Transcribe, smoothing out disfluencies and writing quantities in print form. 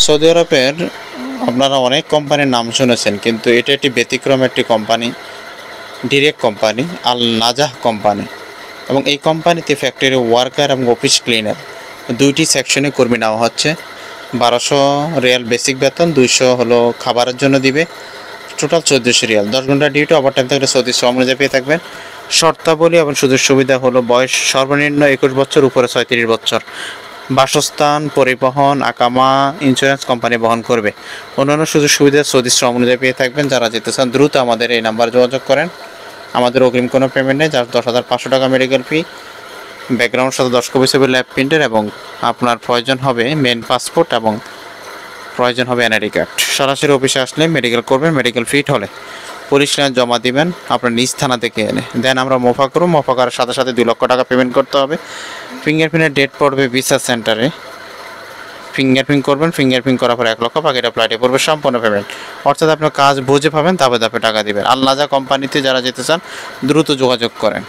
Saudi আরবের আপনারা অনেক কোম্পানির নাম শুনেছেন, কিন্তু এটা একটি ব্যতিক্রম একটি কোম্পানি, ডিরেক্ট কোম্পানি, আল নাজাহ কোম্পানি। এবং এই কোম্পানিতে ফ্যাক্টরি ওয়ার্কার এবং অফিস ক্লিনার দুইটি সেকশনে কর্মী নেওয়া হচ্ছে। 1200 রিয়াল বেসিক বেতন, 200 হলো খাবারের জন্য দিবে, টোটাল 1400 রিয়াল। 10 ঘন্টা ডিউটি, ওভারটাইম থাকলে সৌদি শ্রম অনুযায়ী পেয়ে থাকবেন। শর্তাবলী এবং সুযোগ সুবিধা হলো বয়স সর্বনিম্ন 21 বছর, উপরে 36 বছর। বাসস্থান, পরিবহন, আকামা, ইন্স্যুরেন্স কোম্পানি বহন করবে। অন্যান্য সুযোগ সুবিধা সৌদি শ্রম অনুযায়ী পেয়ে থাকবেন। যারা যেতে চান দ্রুত আমাদের এই নাম্বারে যোগাযোগ করেন। আমাদের অগ্রিম কোনো পেমেন্ট নেই, যার 10,500 টাকা মেডিকেল ফি, ব্যাকগ্রাউন্ড সাথে 10 কপি ছবি, ল্যাব প্রিন্টার, এবং আপনার প্রয়োজন হবে মেন পাসপোর্ট এবং প্রয়োজন হবে এনআইডি কার্ড। সরাসরি অফিসে আসলে মেডিকেল করবেন, মেডিকেল ফিট হলে পুলিশ লাইন জমা দিবেন আপনার নিজ থানা থেকে এনে। দেন আমরা মোফা করব, মোফা করার সাথে সাথে 2 লক্ষ টাকা পেমেন্ট করতে হবে। ফিঙ্গারপ্রিন্টের ডেট পড়বে ভিসা সেন্টারে, ফিঙ্গারপ্রিন্ট করবেন, ফিঙ্গারপ্রিন্ট করার পর 1 লক্ষ, বাকিটা ফ্লাইটে পড়বে সম্পূর্ণ পেমেন্ট। অর্থাৎ আপনার কাজ বুঝে পাবেন, ধাপে ধাপে টাকা দিবেন। আল নাজাহ কোম্পানিতে যারা যেতে চান দ্রুত যোগাযোগ করেন।